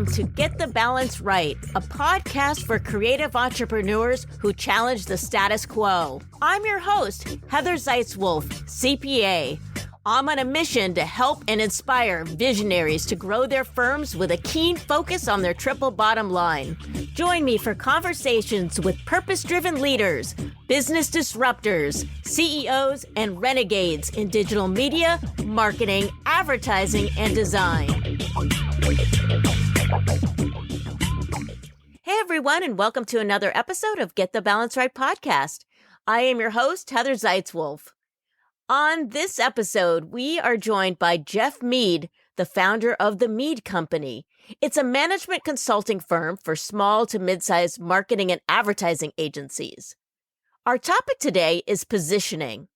Welcome to Get the Balance Right, a podcast for creative entrepreneurs who challenge the status quo. I'm your host, Heather Zeitzwolf, CPA. I'm on a mission to help and inspire visionaries to grow their firms with a keen focus on their triple bottom line. Join me for conversations with purpose-driven leaders, business disruptors, CEOs, and renegades in digital media, marketing, advertising, and design. Hey everyone, and welcome to another episode of Get the Balance Right podcast. I am your host, Heather Zeitzwolf. On this episode, we are joined by Jeff Meade, the founder of the Meade Company. It's a management consulting firm for small to mid-sized marketing and advertising agencies. Our topic today is positioning.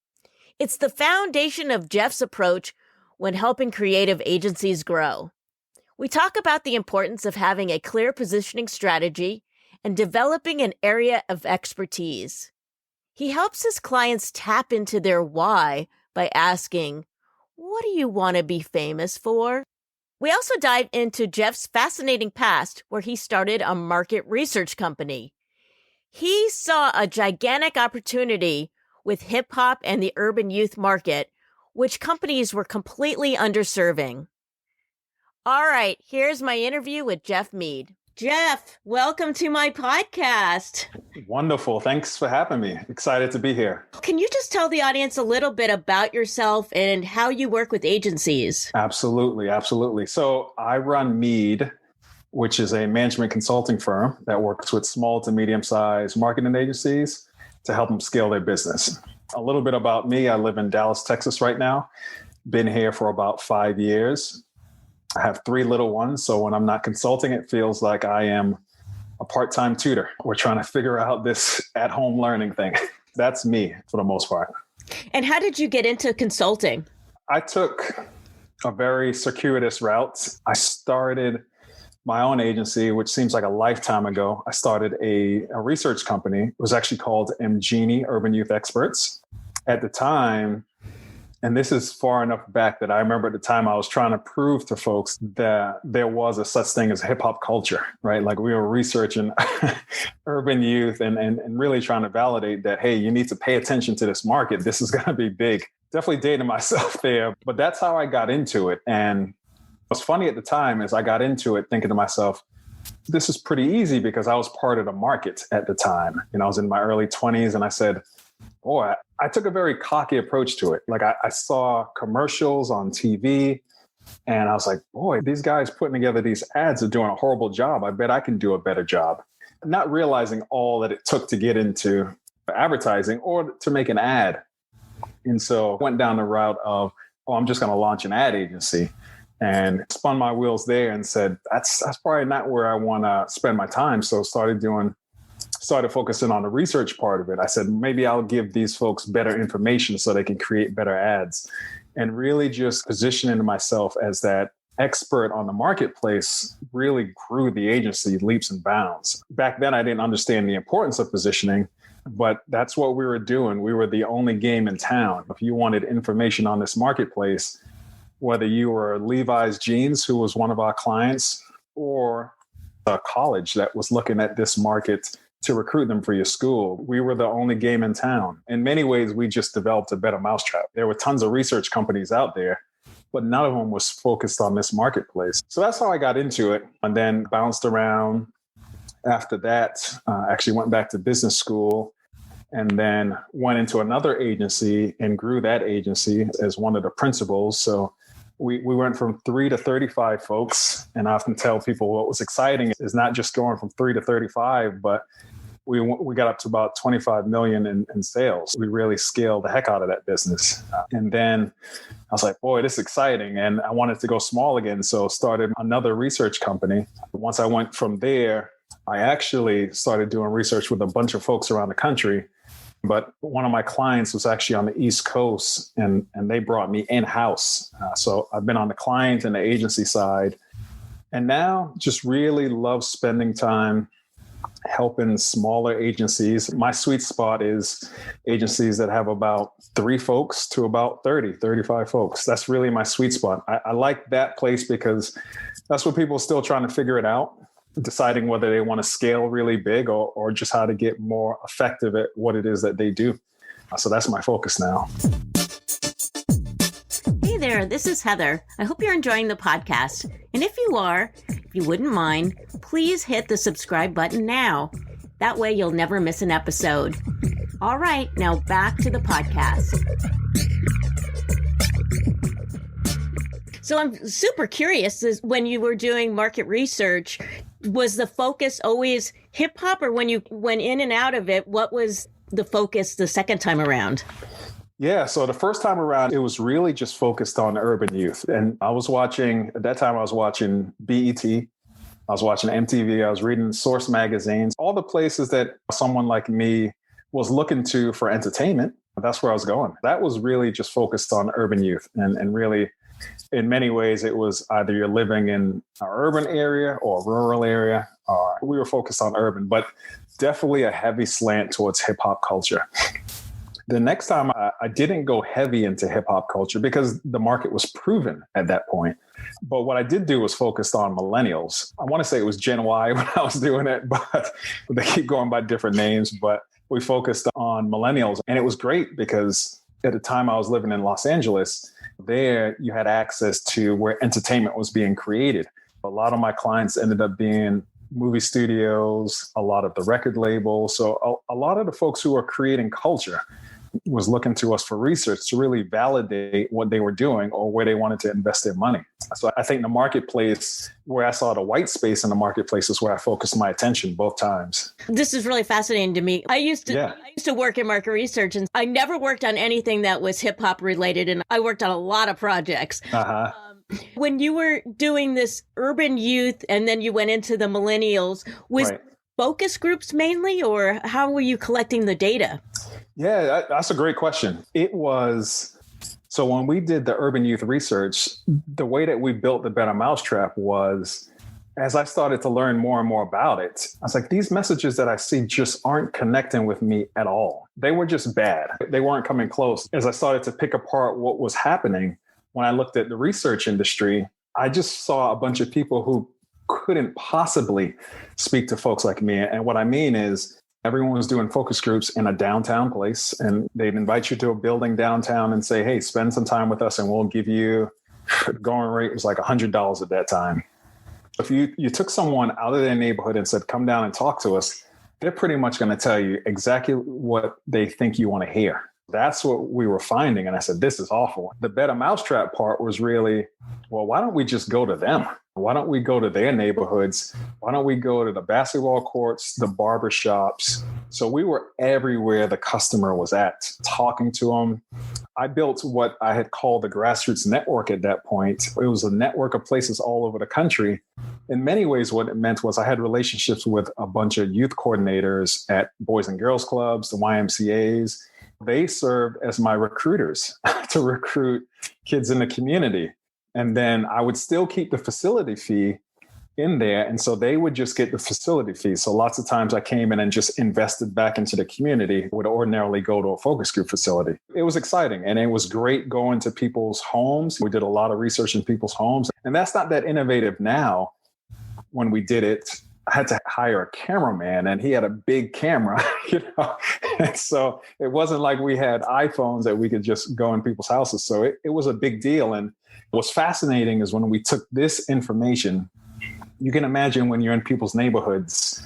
It's the foundation of Jeff's approach when helping creative agencies grow. We talk about the importance of having a clear positioning strategy and developing an area of expertise. He helps his clients tap into their why by asking, what do you want to be famous for? We also dive into Jeff's fascinating past where he started a market research company. He saw a gigantic opportunity with hip hop and the urban youth market, which companies were completely underserving. All right, here's my interview with Jeff Meade. Jeff, welcome to my podcast. Wonderful. Thanks for having me. Excited to be here. Can you just tell the audience a little bit about yourself and how you work with agencies? Absolutely. So I run Mead, which is a management consulting firm that works with small to medium-sized marketing agencies to help them scale their business. A little bit about me. I live in Dallas, Texas right now. Been here for about 5 years. I have 3 little ones, so when I'm not consulting, it feels like I am a part-time tutor. We're trying to figure out this at-home learning thing. That's me for the most part. And how did you get into consulting? I took a very circuitous route. I started my own agency, which seems like a lifetime ago. I started a research company. It was actually called MGenie, Urban Youth Experts. At the time, and this is far enough back that I remember at the time I was trying to prove to folks that there was a such thing as hip hop culture, right? Like we were researching urban youth and really trying to validate that, hey, you need to pay attention to this market. This is going to be big. Definitely dating myself there, but that's how I got into it. And what's funny at the time is I got into it thinking to myself, this is pretty easy because I was part of the market at the time. You know, I was in my early 20s and I said, boy, I took a very cocky approach to it. Like I saw commercials on TV and I was like, boy, these guys putting together these ads are doing a horrible job. I bet I can do a better job. Not realizing all that it took to get into advertising or to make an ad. And so I went down the route of, I'm just going to launch an ad agency and spun my wheels there and said, that's probably not where I want to spend my time. So started focusing on the research part of it. I said, maybe I'll give these folks better information so they can create better ads, and really just positioning myself as that expert on the marketplace really grew the agency leaps and bounds. Back then, I didn't understand the importance of positioning, but that's what we were doing. We were the only game in town. If you wanted information on this marketplace, whether you were Levi's Jeans, who was one of our clients, or a college that was looking at this market to recruit them for your school, we were the only game in town. In many ways, we just developed a better mousetrap. There were tons of research companies out there, but none of them was focused on this marketplace. So that's how I got into it, and then bounced around. After that, actually went back to business school and then went into another agency and grew that agency as one of the principals. So we went from 3 to 35 folks. And I often tell people what was exciting is not just going from 3 to 35, but we got up to about 25 million in sales. We really scaled the heck out of that business. And then I was like, boy, this is exciting. And I wanted to go small again. So started another research company. Once I went from there, I actually started doing research with a bunch of folks around the country. But one of my clients was actually on the East Coast and they brought me in-house. So I've been on the client and the agency side. And now just really love spending time helping smaller agencies. My sweet spot is agencies that have about 3 folks to about 30, 35 folks. That's really my sweet spot. I like that place because that's what people are still trying to figure it out, deciding whether they want to scale really big or just how to get more effective at what it is that they do. So that's my focus now. Hey there, this is Heather. I hope you're enjoying the podcast. And if you are, if you wouldn't mind, please hit the subscribe button now. That way you'll never miss an episode. All right, now back to the podcast. So I'm super curious, is when you were doing market research, was the focus always hip hop, or when you went in and out of it, what was the focus the second time around? Yeah, so the first time around, it was really just focused on urban youth. And at that time I was watching BET, I was watching MTV, I was reading Source magazines, all the places that someone like me was looking to for entertainment. That's where I was going. That was really just focused on urban youth. And really, in many ways, it was either you're living in an urban area or a rural area, or we were focused on urban, but definitely a heavy slant towards hip hop culture. The next time I didn't go heavy into hip hop culture because the market was proven at that point. But what I did do was focused on millennials. I want to say it was Gen Y when I was doing it, but they keep going by different names. But we focused on millennials. And it was great because at the time I was living in Los Angeles, there you had access to where entertainment was being created. A lot of my clients ended up being movie studios, a lot of the record labels. So a lot of the folks who are creating culture was looking to us for research to really validate what they were doing or where they wanted to invest their money. So I think the marketplace, where I saw the white space in the marketplace, is where I focused my attention both times. This is really fascinating to me. I used to work in market research, and I never worked on anything that was hip hop related, and I worked on a lot of projects. When you were doing this urban youth and then you went into the millennials, was focus groups mainly, or how were you collecting the data? Yeah, that's a great question. It was, so when we did the urban youth research, the way that we built the Better Mousetrap was, as I started to learn more and more about it, I was like, these messages that I see just aren't connecting with me at all. They were just bad. They weren't coming close. As I started to pick apart what was happening, when I looked at the research industry, I just saw a bunch of people who couldn't possibly speak to folks like me. And what I mean is, everyone was doing focus groups in a downtown place, and they'd invite you to a building downtown and say, hey, spend some time with us and we'll give you, the going rate was like $100 at that time. If you took someone out of their neighborhood and said, come down and talk to us, they're pretty much going to tell you exactly what they think you want to hear. That's what we were finding. And I said, this is awful. The Better Mousetrap part was really, well, why don't we just go to them? Why don't we go to their neighborhoods? Why don't we go to the basketball courts, the barber shops? So we were everywhere the customer was at, talking to them. I built what I had called the grassroots network at that point. It was a network of places all over the country. In many ways, what it meant was I had relationships with a bunch of youth coordinators at Boys and Girls Clubs, the YMCAs. They served as my recruiters to recruit kids in the community. And then I would still keep the facility fee in there. And so they would just get the facility fee. So lots of times I came in and just invested back into the community, would ordinarily go to a focus group facility. It was exciting. And it was great going to people's homes. We did a lot of research in people's homes. And that's not that innovative now. When we did it, I had to hire a cameraman, and he had a big camera, And so it wasn't like we had iPhones that we could just go in people's houses. So it was a big deal. And what's fascinating is when we took this information, you can imagine when you're in people's neighborhoods.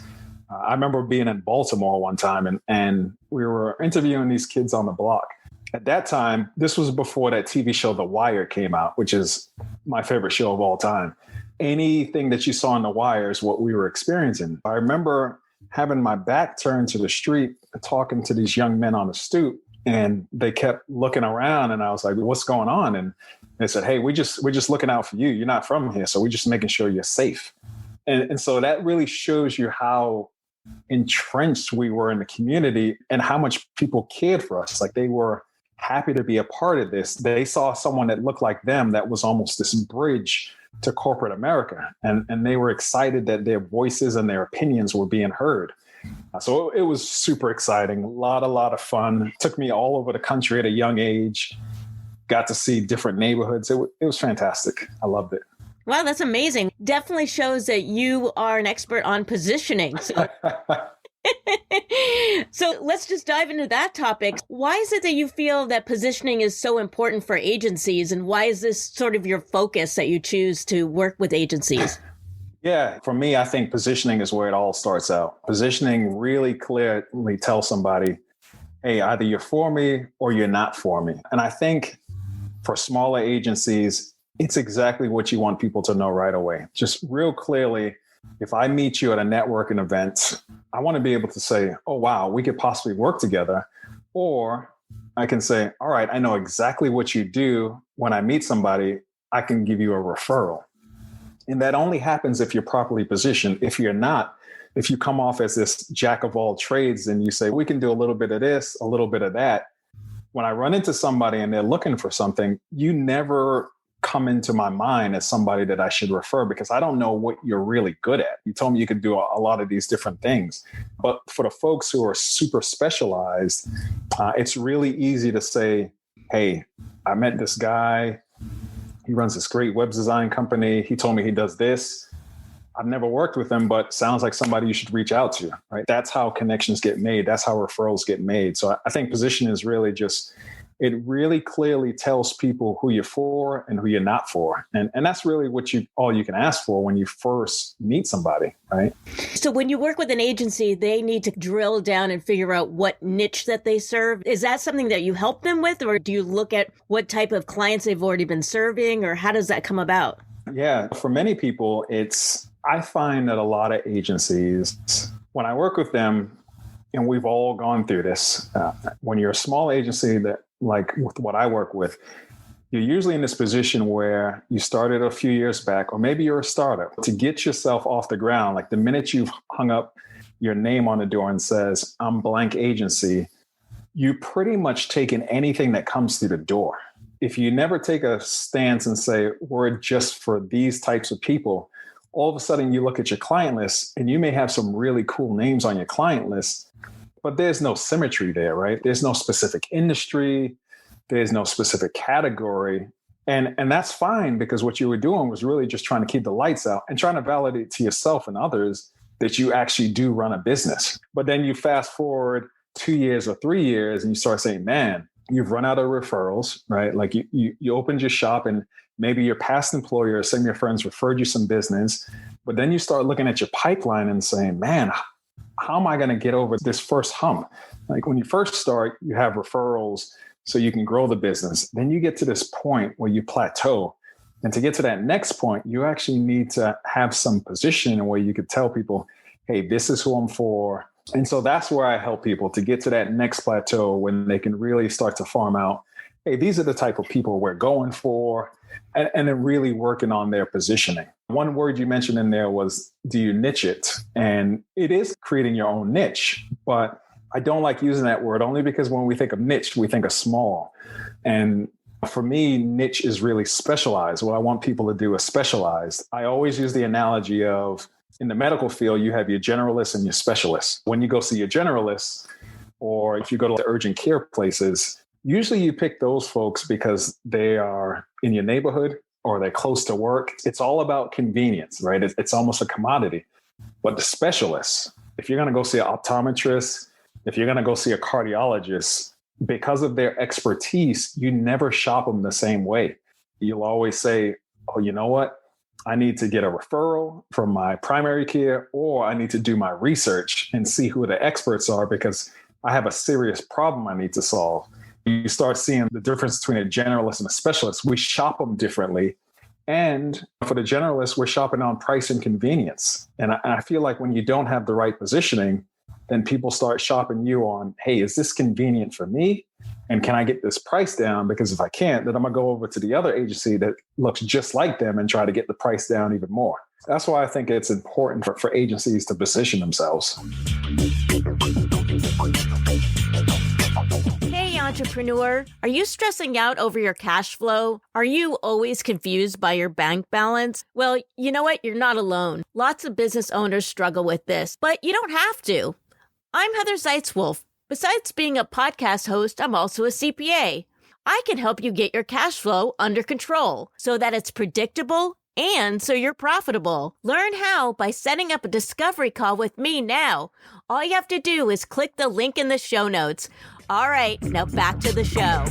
I remember being in Baltimore one time, and we were interviewing these kids on the block. At that time, this was before that TV show The Wire came out, which is my favorite show of all time. Anything that you saw on The Wire is what we were experiencing. I remember having my back turned to the street, talking to these young men on the stoop, and they kept looking around, and I was like, what's going on? And they said, hey, we're just looking out for you. You're not from here, so we're just making sure you're safe. And so that really shows you how entrenched we were in the community and how much people cared for us. Like, they were happy to be a part of this. They saw someone that looked like them that was almost this bridge to corporate America. And they were excited that their voices and their opinions were being heard. So it was super exciting. A lot of fun. Took me all over the country at a young age. Got to see different neighborhoods. It was fantastic. I loved it. Wow, that's amazing. Definitely shows that you are an expert on positioning. So. So let's just dive into that topic. Why is it that you feel that positioning is so important for agencies, and why is this sort of your focus that you choose to work with agencies? Yeah, for me, I think positioning is where it all starts out. Positioning really clearly tells somebody, hey, either you're for me or you're not for me. And I think for smaller agencies, it's exactly what you want people to know right away. Just real clearly, if I meet you at a networking event, I want to be able to say, oh, wow, we could possibly work together. Or I can say, all right, I know exactly what you do. When I meet somebody, I can give you a referral. And that only happens if you're properly positioned. If you're not, if you come off as this jack of all trades and you say, we can do a little bit of this, a little bit of that. When I run into somebody and they're looking for something, you never come into my mind as somebody that I should refer, because I don't know what you're really good at. You told me you could do a lot of these different things. But for the folks who are super specialized, it's really easy to say, hey, I met this guy. He runs this great web design company. He told me he does this. I've never worked with him, but sounds like somebody you should reach out to, right? That's how connections get made. That's how referrals get made. So I think position is really just, it really clearly tells people who you're for and who you're not for. And that's really what all you can ask for when you first meet somebody, right? So when you work with an agency, they need to drill down and figure out what niche that they serve. Is that something that you help them with, or do you look at what type of clients they've already been serving, or how does that come about? Yeah, for many people, I find that a lot of agencies, when I work with them, and we've all gone through this, when you're a small agency that, like with what I work with, you're usually in this position where you started a few years back, or maybe you're a startup. To get yourself off the ground, like the minute you've hung up your name on the door and says, I'm blank agency, you pretty much taking anything that comes through the door. If you never take a stance and say, we're just for these types of people, all of a sudden you look at your client list and you may have some really cool names on your client list, but there's no symmetry there, right? There's no specific industry. There's no specific category. And that's fine, because what you were doing was really just trying to keep the lights out and trying to validate to yourself and others that you actually do run a business. But then you fast forward 2 years or 3 years and you start saying, man, you've run out of referrals, right? Like you opened your shop and maybe your past employer, some of your friends referred you some business, but then you start looking at your pipeline and saying, man, how am I going to get over this first hump? Like when you first start, you have referrals so you can grow the business. Then you get to this point where you plateau. And to get to that next point, you actually need to have some position where you could tell people, hey, this is who I'm for. And so that's where I help people to get to that next plateau when they can really start to farm out, hey, these are the type of people we're going for, and then really working on their positioning. One word you mentioned in there was, do you niche it? And it is creating your own niche, but I don't like using that word only because when we think of niche, we think of small. And for me, niche is really specialized. What I want people to do is specialized. I always use the analogy of, in the medical field, you have your generalists and your specialists. When you go see your generalists, or if you go to the urgent care places, usually you pick those folks because they are in your neighborhood or they're close to work. It's all about convenience, right? It's almost a commodity. But the specialists, if you're going to go see an optometrist, if you're going to go see a cardiologist, because of their expertise, you never shop them the same way. You'll always say, oh, you know what? I need to get a referral from my primary care, or I need to do my research and see who the experts are because I have a serious problem I need to solve. You start seeing the difference between a generalist and a specialist. We shop them differently. And for the generalist, we're shopping on price and convenience. And I feel like when you don't have the right positioning, then people start shopping you on, hey, is this convenient for me? And can I get this price down? Because if I can't, then I'm going to go over to the other agency that looks just like them and try to get the price down even more. That's why I think it's important for agencies to position themselves. Hey, entrepreneur, are you stressing out over your cash flow? Are you always confused by your bank balance? Well, you know what? You're not alone. Lots of business owners struggle with this, but you don't have to. I'm Heather Zeitzwolf. Besides being a podcast host, I'm also a CPA. I can help you get your cash flow under control so that it's predictable and so you're profitable. Learn how by setting up a discovery call with me now. All you have to do is click the link in the show notes. All right, now back to the show.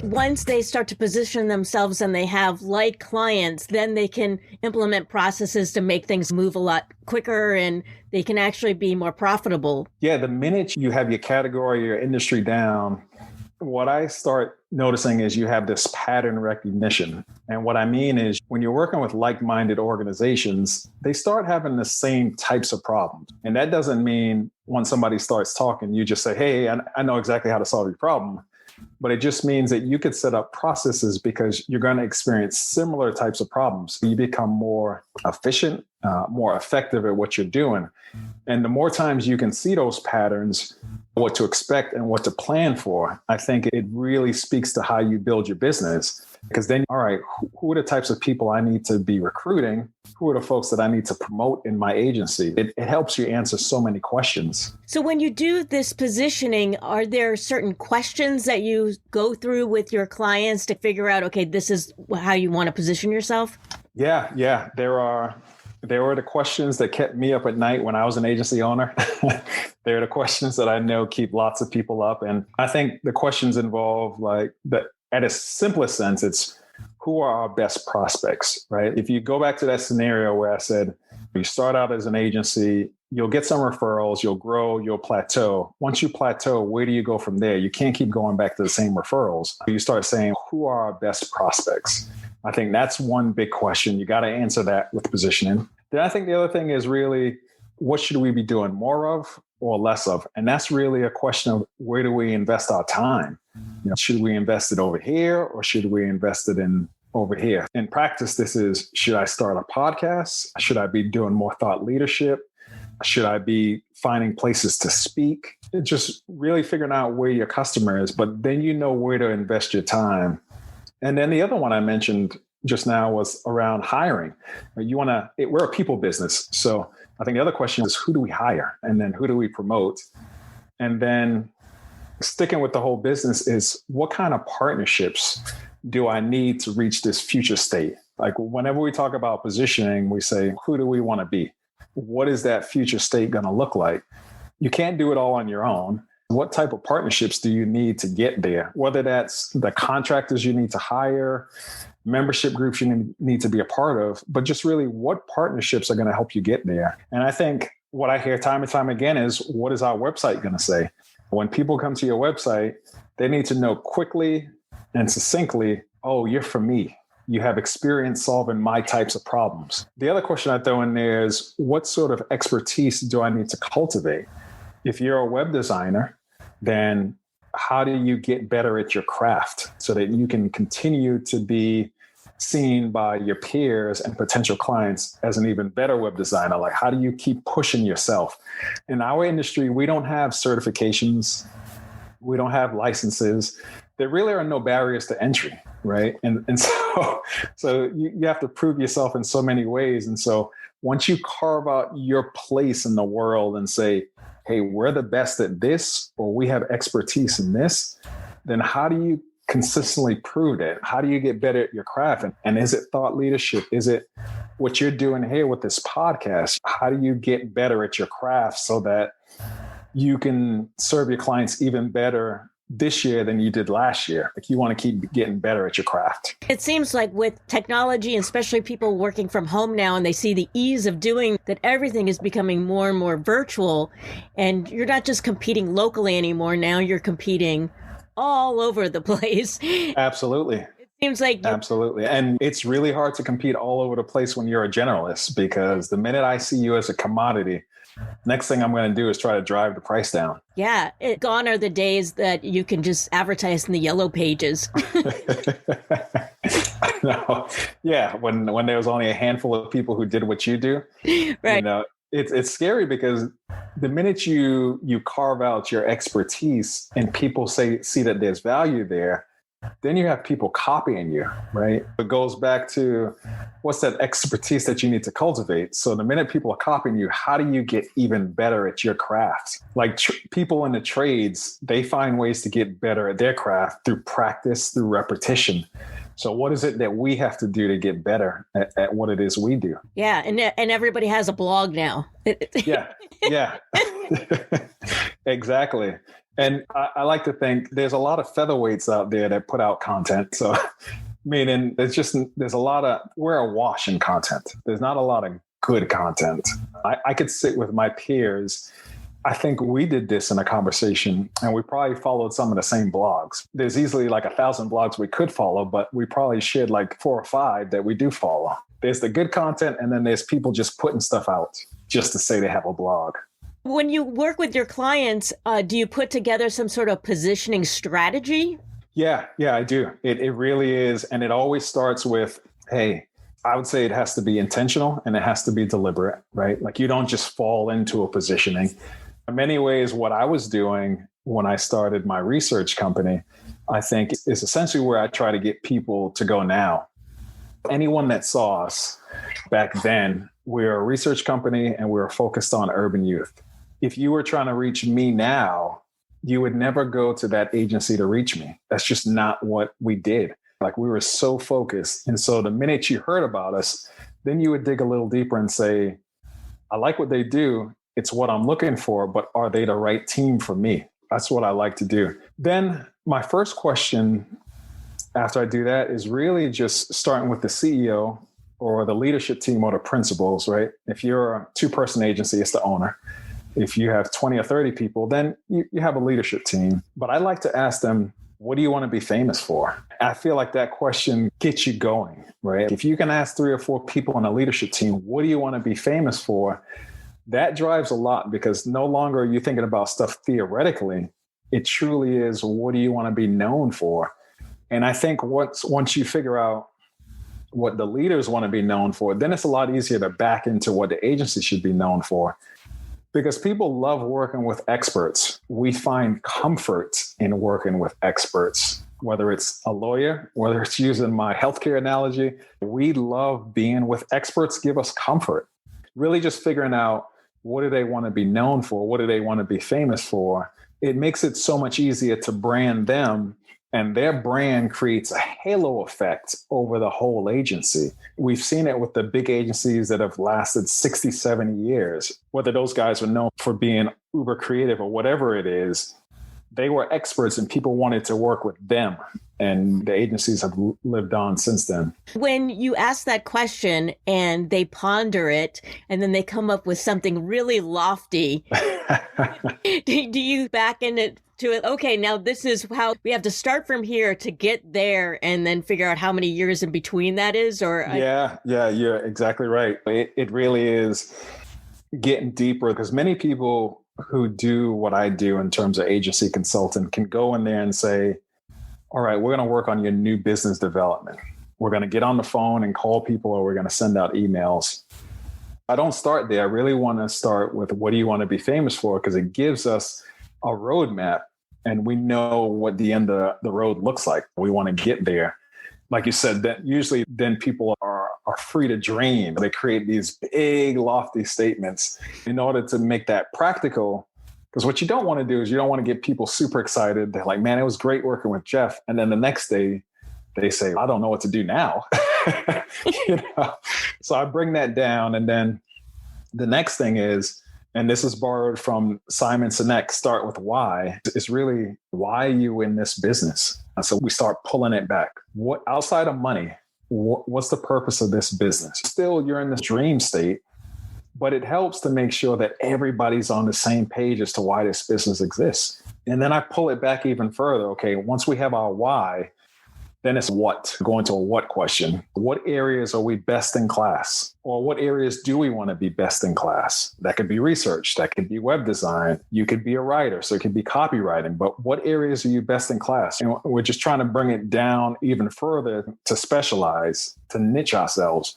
Once they start to position themselves and they have like clients, then they can implement processes to make things move a lot quicker and they can actually be more profitable. Yeah, the minute you have your category, your industry down, what I start noticing is you have this pattern recognition. And what I mean is when you're working with like-minded organizations, they start having the same types of problems. And that doesn't mean when somebody starts talking, you just say, hey, I know exactly how to solve your problem. But it just means that you could set up processes because you're going to experience similar types of problems. You become more efficient, more effective at what you're doing. And the more times you can see those patterns, what to expect and what to plan for, I think it really speaks to how you build your business. Because then, all right, who are the types of people I need to be recruiting? Who are the folks that I need to promote in my agency? It helps you answer so many questions. So when you do this positioning, are there certain questions that you go through with your clients to figure out, okay, this is how you want to position yourself? Yeah. There were the questions that kept me up at night when I was an agency owner. They're the questions that I know keep lots of people up. And I think the questions involve at its simplest sense, it's who are our best prospects, right? If you go back to that scenario where I said, you start out as an agency, you'll get some referrals, you'll grow, you'll plateau. Once you plateau, where do you go from there? You can't keep going back to the same referrals. You start saying, who are our best prospects? I think that's one big question. You got to answer that with positioning. Then I think the other thing is really, what should we be doing more of or less of? And that's really a question of where do we invest our time? Should we invest it over here or should we invest it in over here? In practice, this is, should I start a podcast? Should I be doing more thought leadership? Should I be finding places to speak? Just really figuring out where your customer is, but then you know where to invest your time. And then the other one I mentioned just now was around hiring. We're a people business. So I think the other question is, who do we hire? And then who do we promote? And then sticking with the whole business is, what kind of partnerships do I need to reach this future state? Like whenever we talk about positioning, we say, who do we want to be? What is that future state going to look like? You can't do it all on your own. What type of partnerships do you need to get there? Whether that's the contractors you need to hire, membership groups you need to be a part of, but just really what partnerships are going to help you get there? And I think what I hear time and time again is, what is our website going to say? When people come to your website, they need to know quickly and succinctly, oh, you're for me. You have experience solving my types of problems. The other question I throw in there is, what sort of expertise do I need to cultivate? If you're a web designer, then how do you get better at your craft so that you can continue to be seen by your peers and potential clients as an even better web designer? Like, how do you keep pushing yourself? In our industry, we don't have certifications. We don't have licenses. There really are no barriers to entry, right? And so you have to prove yourself in so many ways. And so once you carve out your place in the world and say, hey, we're the best at this, or we have expertise in this, then how do you consistently prove that? How do you get better at your craft? And is it thought leadership? Is it what you're doing here with this podcast? How do you get better at your craft so that you can serve your clients even better this year than you did last year? Like, you want to keep getting better at your craft. It seems like with technology, and especially people working from home now, and they see the ease of doing that, everything is becoming more and more virtual, and you're not just competing locally anymore. Now you're competing all over the place. Absolutely. It seems like absolutely. And it's really hard to compete all over the place when you're a generalist, because the minute I see you as a commodity, next thing I'm going to do is try to drive the price down. Yeah. Gone are the days that you can just advertise in the yellow pages. No. Yeah. When there was only a handful of people who did what you do, right. It's scary, because the minute you carve out your expertise and people see that there's value there, then you have people copying you, right? It goes back to what's that expertise that you need to cultivate. So the minute people are copying you, how do you get even better at your craft? Like people in the trades, they find ways to get better at their craft through practice, through repetition. So what is it that we have to do to get better at what it is we do? Yeah. And everybody has a blog now. Yeah. Exactly. And I like to think there's a lot of featherweights out there that put out content. So meaning there's a lot of, we're awash in content. There's not a lot of good content. I could sit with my peers. I think we did this in a conversation and we probably followed some of the same blogs. There's easily like 1,000 blogs we could follow, but we probably shared like 4 or 5 that we do follow. There's the good content and then there's people just putting stuff out just to say they have a blog. When you work with your clients, do you put together some sort of positioning strategy? Yeah, I do. It really is. And it always starts with, hey, I would say it has to be intentional and it has to be deliberate, right? Like you don't just fall into a positioning. In many ways, what I was doing when I started my research company, I think is essentially where I try to get people to go now. Anyone that saw us back then, we're a research company and we're focused on urban youth. If you were trying to reach me now, you would never go to that agency to reach me. That's just not what we did. Like we were so focused. And so the minute you heard about us, then you would dig a little deeper and say, I like what they do. It's what I'm looking for, but are they the right team for me? That's what I like to do. Then my first question after I do that is really just starting with the CEO or the leadership team or the principals, right? If you're a 2-person agency, it's the owner. If you have 20 or 30 people, then you have a leadership team. But I like to ask them, what do you want to be famous for? I feel like that question gets you going, right? If you can ask 3 or 4 people on a leadership team, what do you want to be famous for? That drives a lot because no longer are you thinking about stuff theoretically. It truly is, what do you want to be known for? And I think once you figure out what the leaders want to be known for, then it's a lot easier to back into what the agency should be known for. Because people love working with experts. We find comfort in working with experts, whether it's a lawyer, whether it's using my healthcare analogy. We love being with experts, give us comfort. Really just figuring out what do they want to be known for? What do they want to be famous for? It makes it so much easier to brand them, and their brand creates a halo effect over the whole agency. We've seen it with the big agencies that have lasted 60, 70 years, whether those guys were known for being uber creative or whatever it is. They were experts and people wanted to work with them. And the agencies have lived on since then. When you ask that question and they ponder it and then they come up with something really lofty, do you back into it? Okay, now this is how we have to start from here to get there and then figure out how many years in between that is? Yeah, you're exactly right. It really is getting deeper because many people who do what I do in terms of agency consultant can go in there and say, all right, we're going to work on your new business development. We're going to get on the phone and call people, or we're going to send out emails. I don't start there. I really want to start with what do you want to be famous for? Because it gives us a roadmap and we know what the end of the road looks like. We want to get there. Like you said, that usually then people are free to dream. They create these big, lofty statements in order to make that practical. Because what you don't want to do is you don't want to get people super excited. They're like, man, it was great working with Jeff. And then the next day they say, I don't know what to do now. So I bring that down. And then the next thing is, and this is borrowed from Simon Sinek, start with why. It's really, why are you in this business? And so we start pulling it back. What outside of money, what's the purpose of this business? Still, you're in this dream state. But it helps to make sure that everybody's on the same page as to why this business exists. And then I pull it back even further. Okay, once we have our why, then it's what, going to a what question. What areas are we best in class? Or what areas do we want to be best in class? That could be research, that could be web design. You could be a writer, so it could be copywriting. But what areas are you best in class? And we're just trying to bring it down even further to specialize, to niche ourselves.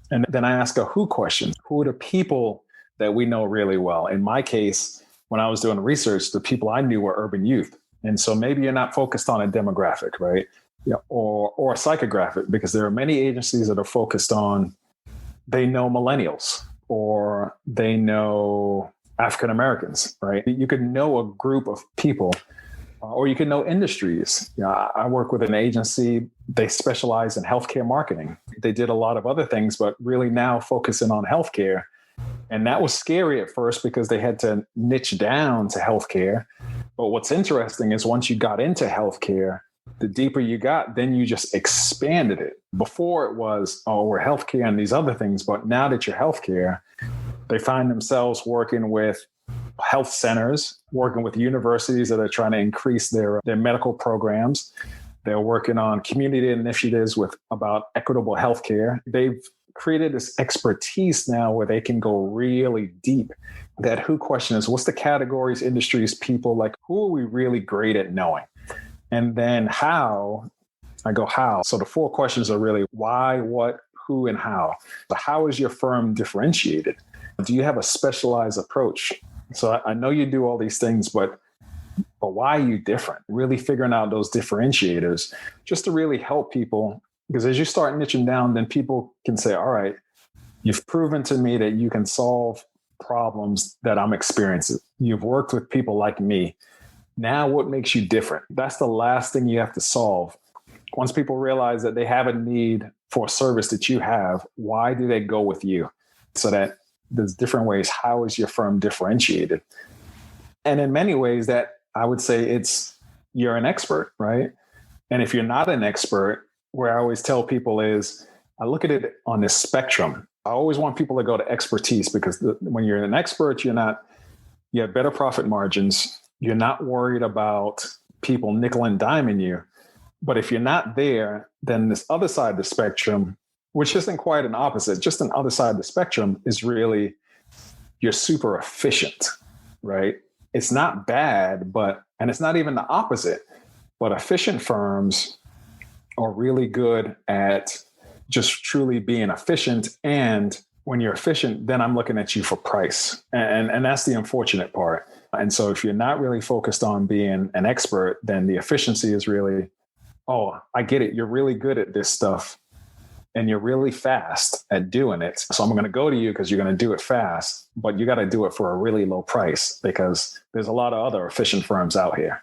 And then I ask a who question. Who are the people that we know really well? In my case, when I was doing research, the people I knew were urban youth. And so maybe you're not focused on a demographic, right? Yeah, or a psychographic, because there are many agencies that are focused on, they know millennials or they know African Americans, right? You could know a group of people, or you can know industries. You know, I work with an agency, they specialize in healthcare marketing. They did a lot of other things, but really now focusing on healthcare. And that was scary at first because they had to niche down to healthcare. But what's interesting is once you got into healthcare, the deeper you got, then you just expanded it. Before it was, oh, we're healthcare and these other things. But now that you're healthcare, they find themselves working with health centers, working with universities that are trying to increase their medical programs. They're working on community initiatives about equitable healthcare. They've created this expertise now where they can go really deep. That who question is, what's the categories, industries, people, like who are we really great at knowing? And then how, I go how. So the 4 questions are really why, what, who, and how. But how is your firm differentiated? Do you have a specialized approach? So I know you do all these things, but why are you different? Really figuring out those differentiators just to really help people. Because as you start niching down, then people can say, all right, you've proven to me that you can solve problems that I'm experiencing. You've worked with people like me. Now what makes you different? That's the last thing you have to solve. Once people realize that they have a need for a service that you have, why do they go with you? So that there's different ways. How is your firm differentiated? And in many ways that I would say you're an expert, right? And if you're not an expert, where I always tell people is I look at it on this spectrum. I always want people to go to expertise because when you're an expert, you have better profit margins. You're not worried about people nickel and diming you. But if you're not there, then this other side of the spectrum, which isn't quite an opposite, just an other side of the spectrum is really you're super efficient, right? It's not bad, and it's not even the opposite, but efficient firms are really good at just truly being efficient. And when you're efficient, then I'm looking at you for price. And that's the unfortunate part. And so if you're not really focused on being an expert, then the efficiency is really, oh, I get it. You're really good at this stuff and you're really fast at doing it. So I'm going to go to you because you're going to do it fast, but you got to do it for a really low price because there's a lot of other efficient firms out here.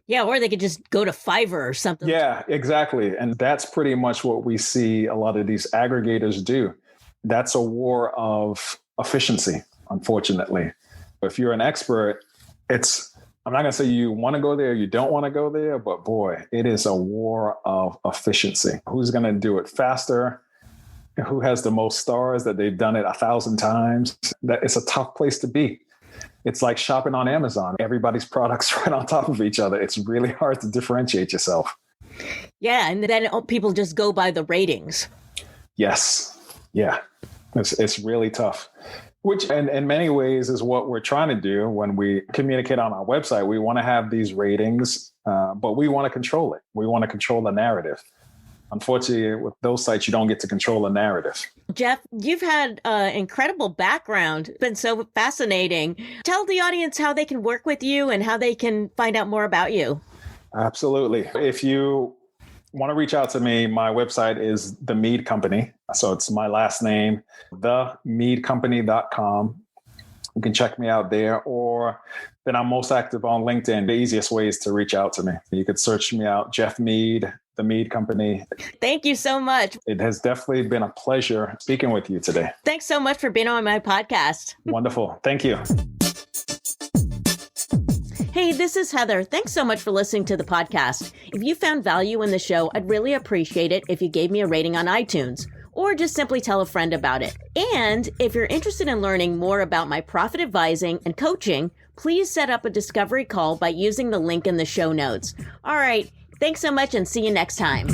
Yeah, or they could just go to Fiverr or something. Yeah, exactly. And that's pretty much what we see a lot of these aggregators do. That's a war of efficiency, unfortunately. If you're an expert, I'm not going to say you want to go there, you don't want to go there, but boy, it is a war of efficiency. Who's going to do it faster? Who has the most stars that they've done it 1,000 times? That it's a tough place to be. It's like shopping on Amazon. Everybody's products right on top of each other. It's really hard to differentiate yourself. Yeah, and then people just go by the ratings. Yes. Yeah. It's really tough. Which in many ways is what we're trying to do when we communicate on our website. We want to have these ratings, but we want to control it. We want to control the narrative. Unfortunately, with those sites, you don't get to control the narrative. Jeff, you've had an incredible background. It's been so fascinating. Tell the audience how they can work with you and how they can find out more about you. Absolutely. If you want to reach out to me, my website is the Meade Company. So it's my last name, themeadcompany.com. You can check me out there, or then I'm most active on LinkedIn. The easiest way is to reach out to me. You could search me out, Jeff Meade, the Meade Company. Thank you so much. It has definitely been a pleasure speaking with you today. Thanks so much for being on my podcast. Wonderful. Thank you. Hey, this is Heather. Thanks so much for listening to the podcast. If you found value in the show, I'd really appreciate it if you gave me a rating on iTunes, or just simply tell a friend about it. And if you're interested in learning more about my profit advising and coaching, please set up a discovery call by using the link in the show notes. All right. Thanks so much and see you next time.